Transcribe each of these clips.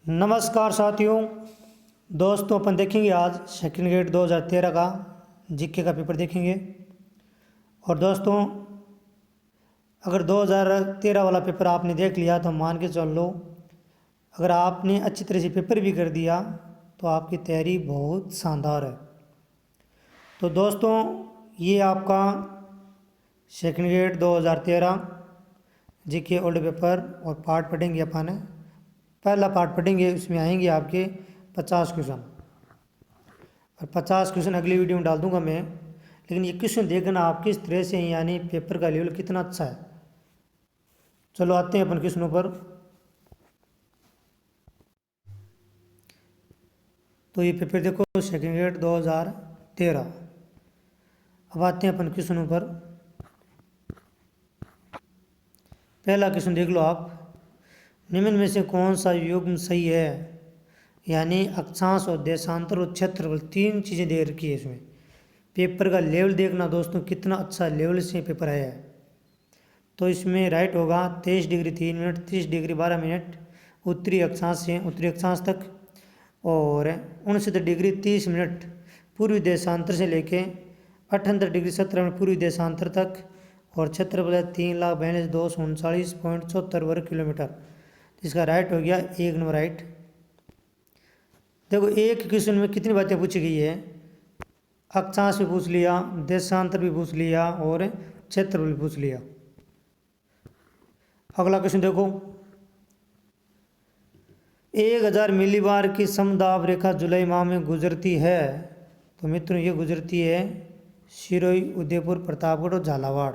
नमस्कार साथियों। दोस्तों अपन देखेंगे आज सेकंड ग्रेड 2013 का जीके का पेपर देखेंगे। और दोस्तों अगर 2013 वाला पेपर आपने देख लिया तो मान के चल लो, अगर आपने अच्छी तरह से पेपर भी कर दिया तो आपकी तैयारी बहुत शानदार है। तो दोस्तों ये आपका second grade 2013 GK old paper और पार्ट पढ़ेंगे अपन। पहला पार्ट पढ़ेंगे, उसमें आएंगे आपके 50 क्वेश्चन और 50 क्वेश्चन अगली वीडियो में डाल दूंगा मैं। लेकिन ये क्वेश्चन देखना आप किस तरह से, यानी पेपर का लेवल कितना अच्छा है। चलो आते हैं अपन क्वेश्चनों पर। तो ये पेपर देखो सेकंड ग्रेड 2013। अब आते हैं अपन क्वेश्चनों पर। पहला क्वेश्चन देख लो आप, निम्न में से कौन सा युग्म सही है। यानी अक्षांश और देशांतर और क्षेत्रफल तीन चीज़ें दे रखी है इसमें। पेपर का लेवल देखना दोस्तों कितना अच्छा लेवल से पेपर आया है। तो इसमें राइट होगा 23 डिग्री 3 मिनट, 30 डिग्री 12 मिनट उत्तरी अक्षांश से उत्तरी अक्षांश तक, और 69 डिग्री 30 मिनट पूर्वी देशांतर से लेके 78 डिग्री 17 मिनट पूर्वी देशांतर तक, और क्षेत्रफल है 3,42,239.74 वर्ग किलोमीटर। इसका राइट हो गया 1 नंबर राइट। देखो एक क्वेश्चन में कितनी बातें पूछी गई है, अक्षांश भी पूछ लिया, देशांतर भी पूछ लिया और क्षेत्रफल भी पूछ लिया। अगला क्वेश्चन देखो, 1000 मिलीबार की समदाब रेखा जुलाई माह में गुजरती है। तो मित्रों ये गुजरती है सिरोही, उदयपुर, प्रतापगढ़ और झालावाड़।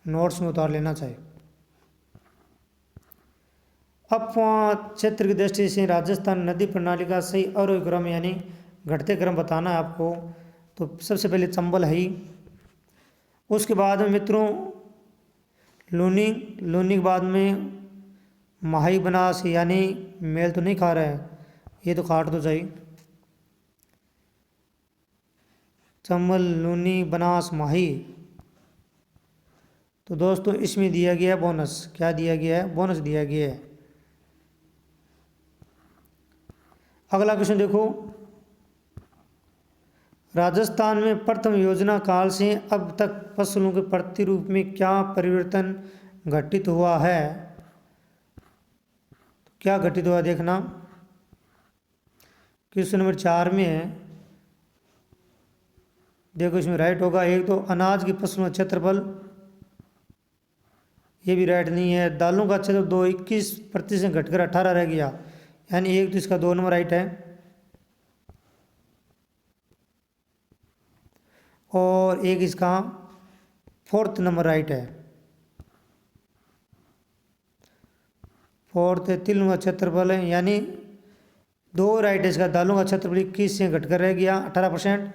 नोट्स में उतार लेना चाहिए। अपवाद क्षेत्र की दृष्टि से राजस्थान नदी प्रणाली का सही अवरोही क्रम यानी घटते क्रम बताना है आपको। तो सबसे पहले चंबल है ही, उसके बाद में मित्रों लूनी के बाद में माही बनास, यानी मेल तो नहीं खा रहा है, ये तो काट दो चाहिए। चंबल, लूनी, बनास, माही। तो दोस्तों इसमें दिया गया है बोनस। क्या दिया गया है? बोनस दिया गया है। अगला क्वेश्चन देखो, राजस्थान में प्रथम योजना काल से अब तक फसलों के प्रतिरूप में क्या परिवर्तन घटित हुआ है। क्या घटित हुआ देखना, क्वेश्चन नंबर 4 में है। देखो इसमें राइट होगा, एक तो अनाज की फसलों का क्षेत्रफल, ये भी राइट नहीं है। दालों का क्षेत्र 21% घटकर 18 रह गया, यानी एक तो इसका 2 नंबर राइट है। और एक इसका 4th नंबर राइट है। 4th तिलों का क्षेत्रफल है, यानी 2 राइट है इसका। दालों का क्षेत्रफल 21 से घटकर रह गया 18%,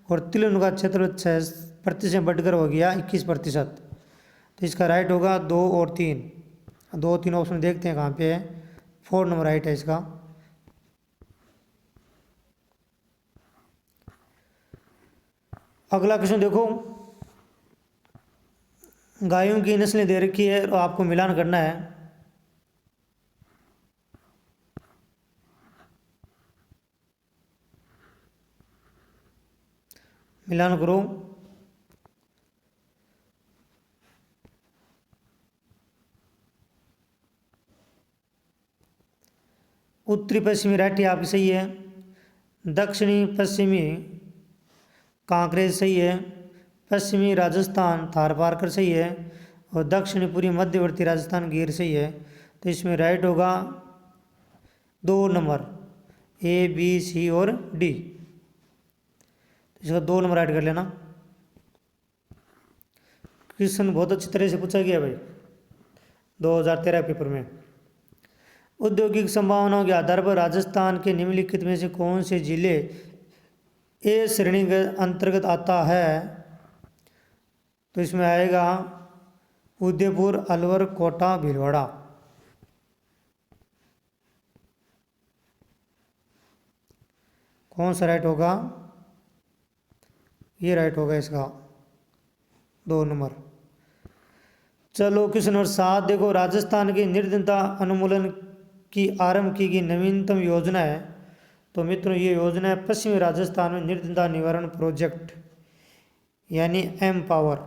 और तिलों का क्षेत्रफल 6% से बढ़कर हो गया 21%। तो इसका राइट होगा 2 और 3। 2 3 ऑप्शन देखते हैं कहाँ पे है। 4 नंबर राइट है इसका। अगला क्वेश्चन देखो, गायों की नस्लें दे रखी है और आपको मिलान करना है। मिलान करो। उत्तरी पश्चिमी राठी आपकी सही है, दक्षिणी पश्चिमी कांकरेज सही है, पश्चिमी राजस्थान थारपारकर सही है, और दक्षिणी पूर्वी मध्यवर्ती राजस्थान गिर सही है। तो इसमें राइट होगा 2 नंबर ए बी सी और डी। इसका 2 नंबर राइट कर लेना। क्वेश्चन बहुत अच्छी तरह से पूछा गया भाई 2013 पेपर में। औद्योगिक संभावनाओं के आधार पर राजस्थान के निम्नलिखित में से कौन से जिले ए श्रेणी के अंतर्गत आता है। तो इसमें आएगा उदयपुर, अलवर, कोटा, भीलवाड़ा। कौन सा राइट होगा? ये राइट होगा इसका 2 नंबर। चलो क्वेश्चन नंबर 7 देखो, राजस्थान की निर्धनता उन्मूलन की आरंभ की गई नवीनतम योजना है। तो मित्रों ये योजना है पश्चिमी राजस्थान में निर्धनता निवारण प्रोजेक्ट यानी एम पावर,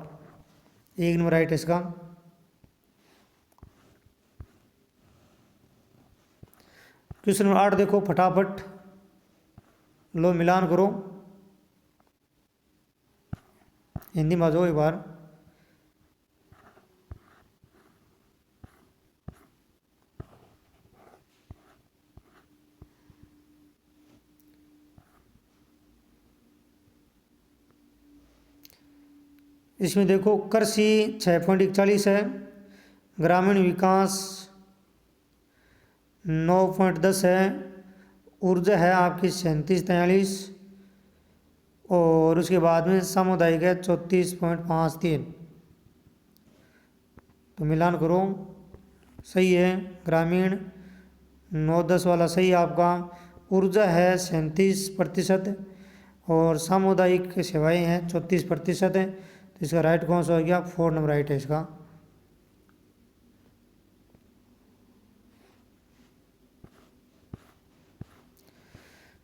एक नंबर राइट है इसका। क्वेश्चन नंबर 8 देखो फटाफट, लो मिलान करो, हिंदी में आ जाओ एक बार। इसमें देखो कृषि 6.41 है, ग्रामीण विकास 9.10 है, ऊर्जा है आपकी 3743 और उसके बाद में सामुदायिक है 34.53। तो मिलान करो, सही है, ग्रामीण 9-10 वाला सही है आपका, ऊर्जा है 37% और सामुदायिक सेवाएं हैं 34% है। तो इसका राइट कौन सा हो गया? 4 नंबर राइट है इसका।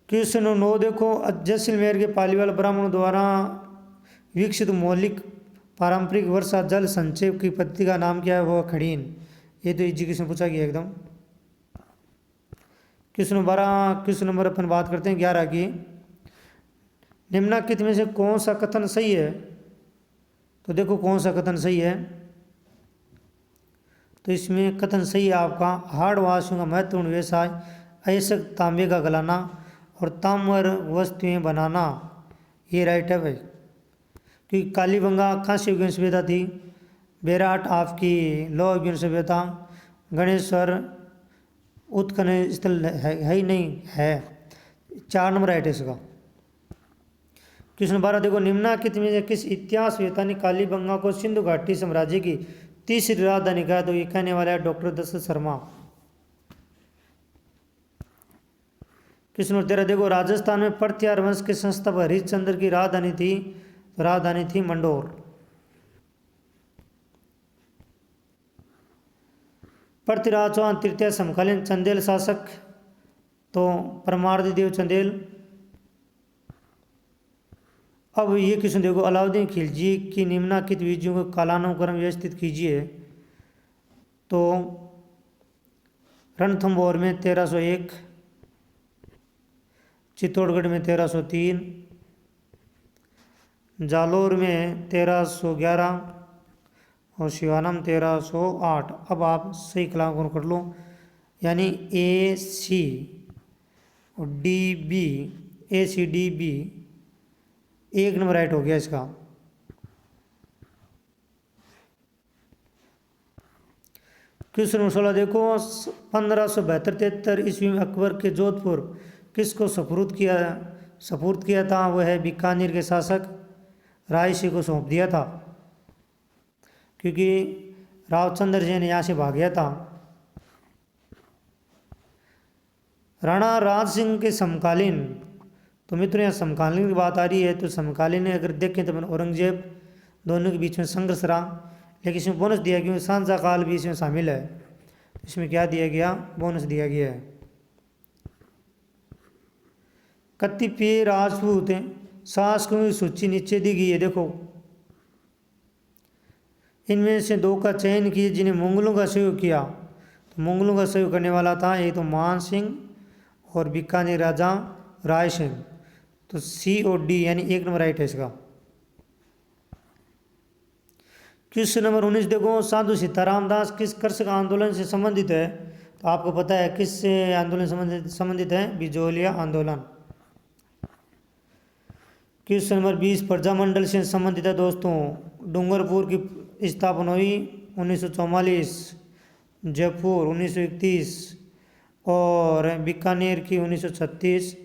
क्वेश्चन 9 देखो, जैसलमेर के पालीवाल ब्राह्मणों द्वारा विकसित मौलिक पारंपरिक वर्षा जल संचय की पद्धति का नाम क्या है? वो खड़ीन। ये तो एजुकेशन पूछा गया एकदम। क्वेश्चन 12, क्वेश्चन नंबर अपन बात करते हैं 11 की। निम्नलिखित में से कौन सा कथन सही है? तो देखो कौन सा कथन सही है। तो इसमें कथन सही है आपका, हाड़वासियों का महत्वपूर्ण व्यवसाय अयस्क तांबे का गलाना और ताम्र वस्तुएं बनाना, ये राइट है भाई। क्योंकि कालीबंगा कांस्य युगीन सभ्यता थी, बेराट आपकी लौह युगीन सभ्यता, गणेश्वर उत्खनन स्थल है ही नहीं है। 4 नंबर राइट है इसका। क्वेश्चन 12 देखो, निम्नलिखित में से किस इतिहासवेत्ता ने कालीबंगा को सिंधु घाटी साम्राज्य की तीसरी राजधानी कहा? तो ये कहने वाला है doctor Dashrath Sharma. Question number 13 देखो, राजस्थान में प्रत्यार वंश के संस्थापक हरिश्चंद्र की राजधानी थी, तो राजधानी थी मंडोर। पृथ्वीराज चौहान तृतीय समकालीन चंदेल शासक, तो परमार्थ देव चंदेल। अब ये क्वेश्चन देखो, अलाउद्दीन खिलजी की निम्नलिखित विजयों को कालानुक्रम व्यवस्थित कीजिए। तो रणथंभौर में 1301, चित्तौड़गढ़ में 1303, जालोर में 1311 और शिवानम 1308। अब आप सही कलाम कर लो, यानी AC और DB, ACDB 1 नंबर राइट हो गया इसका। क्वेश्चन नंबर 16 देखो, 1572-73 ईस्वी में अकबर के जोधपुर किसको सपुर्द किया था? वह है बीकानेर के शासक राय सिंह को सौंप दिया था, क्योंकि रावचंद्र जैन यहाँ से भाग गया था। राणा राज सिंह के समकालीन, तो मित्रों यहाँ समकालीन की बात आ रही है, तो समकालीन अगर देखें तो औरंगजेब, दोनों के बीच में संघर्ष रहा, लेकिन इसमें बोनस दिया क्योंकि सांझा काल भी इसमें शामिल है। इसमें क्या दिया गया? बोनस दिया गया है। कतिपय राजपूत शासकों की सूची नीचे दी गई है, देखो इनमें से 2 का चयन किए जिन्हें मुगलों का सहयोग किया। तो मुगलों का सहयोग करने वाला था एक तो मान सिंह और बीकानेर राजा राय सिंह। तो C और D यानी 1 नंबर राइट है इसका। क्वेश्चन नंबर 19 देखो, साधु सीताराम दास किस कृषक आंदोलन से संबंधित है? तो आपको पता है किस आंदोलन संबंधित है? बिजोलिया आंदोलन। क्वेश्चन नंबर 20 प्रजामंडल से संबंधित है दोस्तों। डूंगरपुर की स्थापना हुई 1944, जयपुर 1931 और बीकानेर की 1936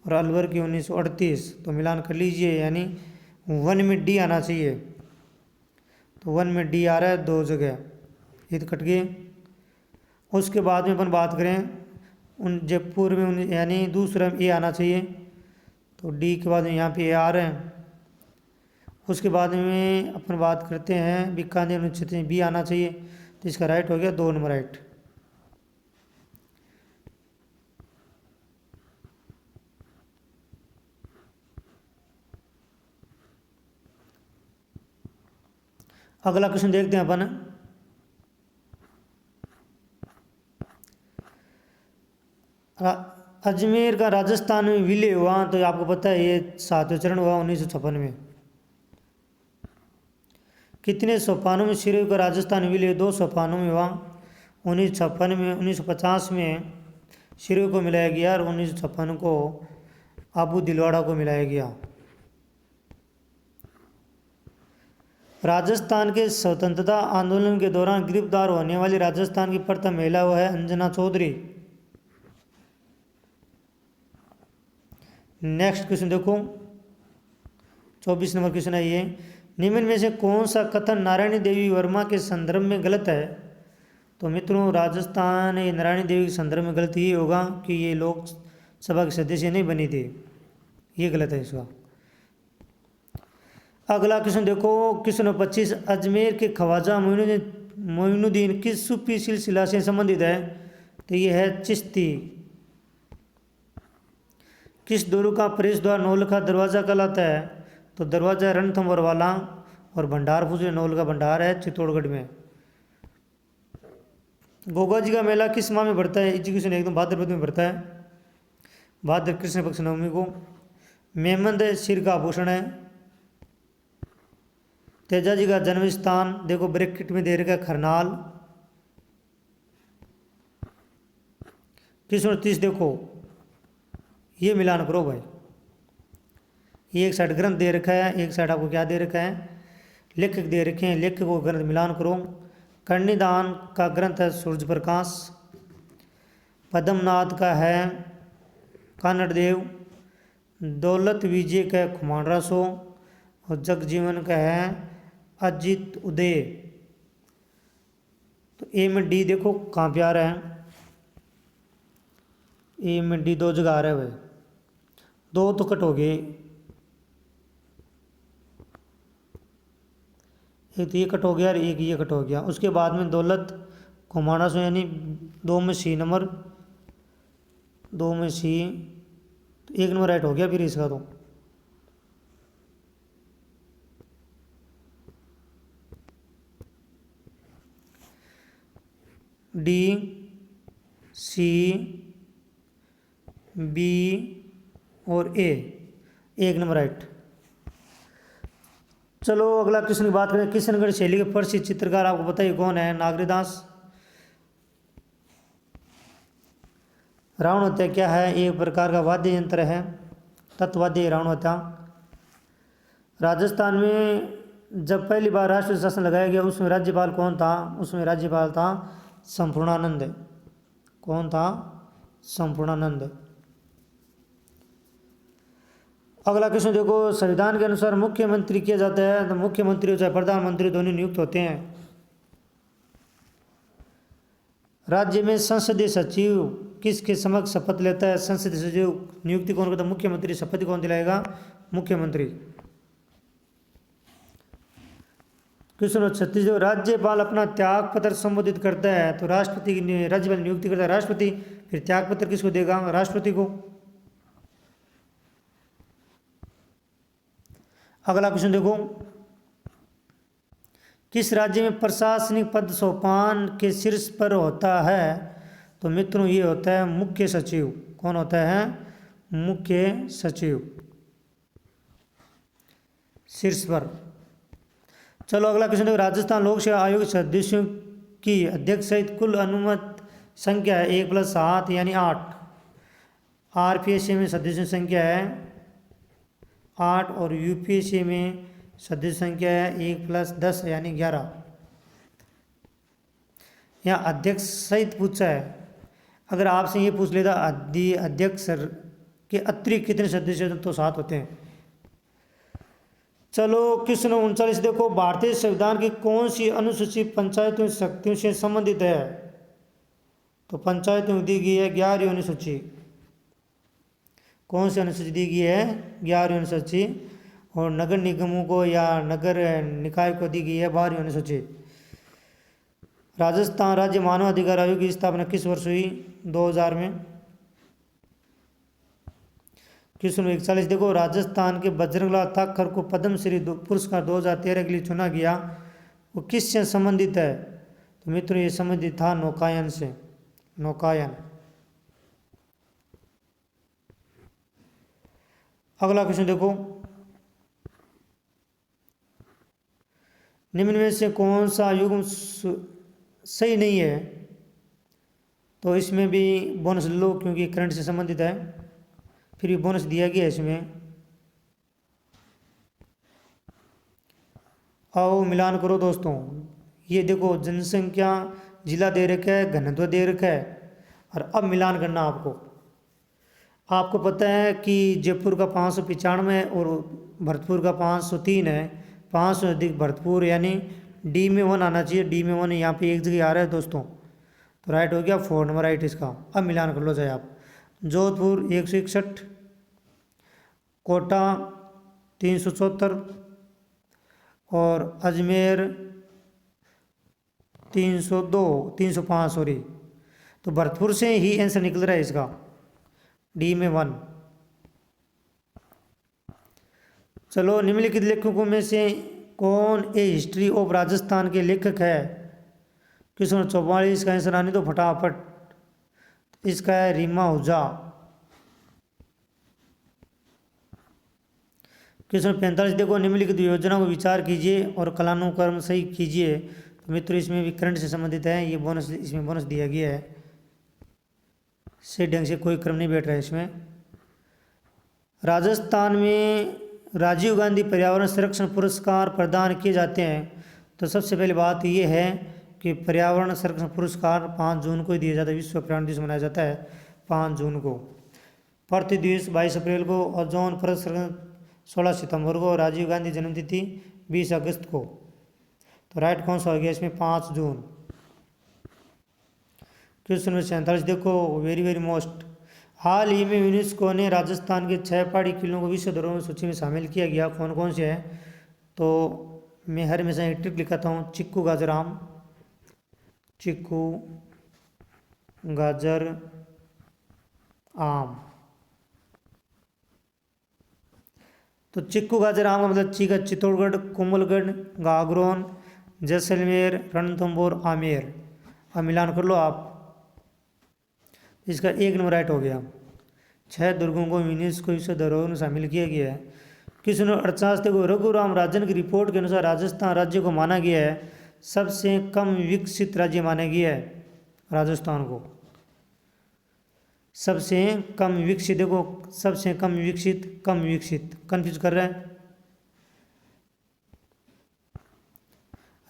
और अलवर की 1938। तो मिलान कर लीजिए, यानी 1 में D आना चाहिए। तो 1 में D आ रहा है 2 जगह, ये तो कट गए। उसके बाद में अपन बात करें जयपुर में, यानी दूसरा में A आना चाहिए, तो D के बाद में यहाँ पे A आ रहे हैं। उसके बाद में अपन बात करते हैं बीकानेर में B आना चाहिए, तो इसका राइट हो गया 2 नंबर राइट। अगला क्वेश्चन देखते हैं अपन। अजमेर का राजस्थान में विलय हुआ, तो आपको पता है ये 7वें चरण हुआ 1956 में। कितने सोपानों में शुरू का राजस्थान विलय? 2 सोपानों में हुआ। 1956 में, 1950 में शुरू को मिलाया गया और 1956 को अबू दिलवाड़ा को मिलाया गया। राजस्थान के स्वतंत्रता आंदोलन के दौरान गिरफ्तार होने वाली राजस्थान की प्रथम महिला वो है अंजना चौधरी। नेक्स्ट क्वेश्चन देखो, 24 नंबर क्वेश्चन है ये। निम्न में से कौन सा कथन नारायणी देवी वर्मा के संदर्भ में गलत है? तो मित्रों, राजस्थान ये नारायणी देवी के संदर्भ में गलत ये होगा कि ये लोकसभा के सदस्य नहीं बनी थी, ये गलत है इसका। अगला क्वेश्चन देखो, क्वेश्चन नंबर 25। अजमेर के ख्वाजा मोइनुद्दीन किस सूफी सिलसिला से संबंधित है? तो ये है चिश्ती। किस गुरु का प्रवेश द्वार नौलखा दरवाज़ा कहलाता है? तो दरवाज़ा रणथंभौर वाला और भंडार पूजे नौल का भंडार है चित्तौड़गढ़ में। गोगा जी का मेला किस माह में पड़ता है? एजुकेशन एकदम भाद्रपद में पड़ता है, भाद्र कृष्ण पक्ष नवमी को। मेमंद सिर का आभूषण है। तेजा जी का जन्म स्थान देखो ब्रैकेट में दे रखा है खरनाल। कृष्ण 30 देखो, ये मिलान करो भाई, ये एक साइड ग्रंथ दे रखा है, एक साइड आपको क्या दे रखा है, लेखक दे रखे हैं, लेखक को ग्रंथ मिलान करो। कर्णिदान का ग्रंथ है सूर्य प्रकाश। पद्मनाथ का है कानड़ देव। दौलत विजय का है खुमानरा सो और जगजीवन का है अजित उदय। तो ए में डी देखो कहाँ पे आ रहा है, ए में डी 2 जगह आ रहा है भाई, 2 तो कट हो गए, एक तो ये कट हो गया और एक ये कट हो गया। उसके बाद में दौलत खुमाना सो यानी 2 में सी नंबर, 2 में सी, तो 1 नंबर राइट हो गया फिर इसका। तो डी सी बी और ए, 1 नंबर राइट। चलो अगला क्वेश्चन की बात करें। किशनगढ़ शैली के प्रसिद्ध चित्रकार आपको पता है कौन है? नागरीदास। रावण हत्या क्या है? एक प्रकार का वाद्य यंत्र है, तत्वाद्य रावण हत्या। राजस्थान में जब पहली बार राष्ट्रीय शासन लगाया गया उसमें राज्यपाल कौन था? उसमें राज्यपाल था संपूर्णानंद। कौन था? संपूर्णानंद। अगला क्वेश्चन देखो, संविधान के अनुसार मुख्यमंत्री किया जाता है, तो मुख्यमंत्री चाहे प्रधानमंत्री दोनों नियुक्त होते हैं। राज्य में संसदीय सचिव किसके समक्ष शपथ लेता है? संसदीय सचिव नियुक्ति कौन करता है? मुख्यमंत्री। शपथ कौन दिलाएगा? मुख्यमंत्री। क्वेश्चन 36। जो राज्यपाल अपना त्याग पत्र संबोधित करता है तो राष्ट्रपति की राज्यपाल नियुक्ति करता है राष्ट्रपति, फिर त्याग पत्र किसको देगा? राष्ट्रपति को। अगला क्वेश्चन देखो, किस राज्य में प्रशासनिक पद सोपान के शीर्ष पर होता है? तो मित्रों ये होता है मुख्य सचिव। कौन होता है? मुख्य सचिव, शीर्ष पर। चलो अगला क्वेश्चन देखो, राजस्थान लोक सेवा आयोग सदस्यों की अध्यक्ष सहित कुल अनुमत संख्या है 1+7 यानी 8। आरपीएससी में सदस्यों की संख्या है 8 और यूपीएससी में सदस्य संख्या है 1+10 यानी 11। यहाँ अध्यक्ष सहित पूछा है। अगर आपसे ये पूछ लेता अध्यक्ष के अतिरिक्त कितने सदस्य होते तो 7 होते हैं। चलो क्वेश्चन 39 देखो, भारतीय संविधान की कौन सी अनुसूची पंचायतों शक्तियों से संबंधित है? तो पंचायतों दी गई है 11वीं अनुसूची। कौन सी अनुसूची दी गई है? 11वीं अनुसूची। और नगर निगमों को या नगर निकाय को दी गई है 12वीं अनुसूची। राजस्थान राज्य मानव अधिकार आयोग की स्थापना किस वर्ष हुई? 2000 में। क्वेश्चन 41 देखो, राजस्थान के बजरंगलाल ताखर को पद्मश्री पुरस्कार 2013 के लिए चुना गया। वो किससे संबंधित है? तो मित्रों ये संबंधित था नौकायन से, नौकायन। अगला क्वेश्चन देखो, निम्न में से कौन सा युग्म सही नहीं है? तो इसमें भी बोनस लो क्योंकि करंट से संबंधित है, फिर भी बोनस दिया गया है इसमें। आओ मिलान करो दोस्तों। ये देखो जनसंख्या जिला दे रखा है, घनत्व दे रखा है, और अब मिलान करना आपको। आपको पता है कि जयपुर का 595 है और भरतपुर का 503 है। 500 अधिक भरतपुर, यानी डी में 1 आना चाहिए। डी में 1 यहाँ पे एक जगह आ रहा है दोस्तों, तो राइट हो गया, 4 नंबर राइट इसका। अब मिलान कर लो चाहे आप। जोधपुर 161, कोटा 374 और अजमेर 305 सॉरी। तो भरतपुर से ही आंसर निकल रहा है इसका, डी में 1। चलो, निम्नलिखित लेखकों में से कौन ए हिस्ट्री ऑफ राजस्थान के लेखक है? क्वेश्चन 44 का आंसर आने दो फटाफट। इसका है रीमा हुजा। क्वेश्चन 45 देखो, निम्नलिखित योजना को विचार कीजिए और कालानुक्रम सही कीजिए। तो मित्रों इसमें भी करंट से संबंधित है, ये बोनस, इसमें बोनस दिया गया है। सही ढंग से कोई क्रम नहीं बैठ रहा है इसमें। राजस्थान में राजीव गांधी पर्यावरण संरक्षण पुरस्कार प्रदान किए जाते हैं। तो सबसे पहली बात यह है कि पर्यावरण संरक्षण पुरस्कार 5 जून को ही दिया जाता है। विश्व पर्यावरण दिवस मनाया जाता है 5 जून को। पृथ्वी दिवस 22 अप्रैल को, ओजोन परत संरक्षण 16 सितंबर को, राजीव गांधी जन्मतिथि 20 अगस्त को। तो राइट कौन सा हो गया इसमें? 5 जून। क्वेश्चन नंबर 47 देखो, वेरी वेरी मोस्ट। हाल ही में यूनेस्को ने राजस्थान के 6 पहाड़ी किलों को विश्व धरोहर सूची में शामिल किया गया। कौन कौन से हैं? तो मैं हर हमेशा एक ट्रिक लिखाता हूँ, चिक्कू गाजर आम, चिक्कू गाजर आम। तो चिक्कू गाजर आम का मतलब ची का चित्तौड़गढ़, कोमलगढ़, गागरोन, जैसलमेर, रणथंभौर, आमेर। अब मिलान कर लो आप। इसका 1 नंबर राइट हो गया। 6 दुर्गों को यूनेस्को विश्व धरोहर में शामिल किया गया है। क्वेश्चन नंबर 48 देखो, रघुराम राजन की रिपोर्ट के अनुसार राजस्थान राज्य को माना गया है सबसे कम विकसित राज्य माना गया है राजस्थान को। सबसे कम विकसित, देखो सबसे कम विकसित, कम विकसित कंफ्यूज कर रहे हैं।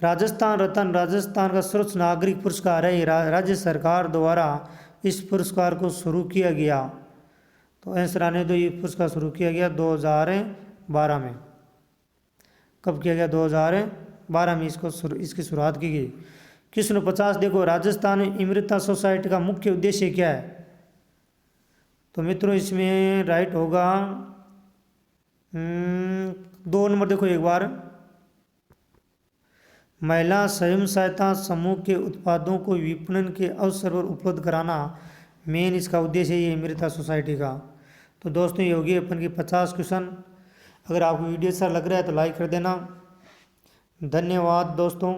राजस्थान रत्न राजस्थान का सर्वोच्च नागरिक पुरस्कार है। राज्य सरकार द्वारा इस पुरस्कार को शुरू किया गया। तो आंसर आने दो, ये पुरस्कार शुरू किया गया 2012 में। कब किया गया? 2012 में इसकी शुरुआत की गई। क्वेश्चन 50 देखो, राजस्थान में अमृता सोसाइटी का मुख्य उद्देश्य क्या है? तो मित्रों इसमें राइट होगा 2 नंबर। देखो एक बार, महिला स्वयं सहायता समूह के उत्पादों को विपणन के अवसर पर उपलब्ध कराना मेन इसका उद्देश्य है, ये अमृता सोसाइटी का। तो दोस्तों ये होगी अपन की 50 क्वेश्चन। अगर आपको वीडियो अच्छा लग रहा है तो लाइक कर देना। धन्यवाद दोस्तों।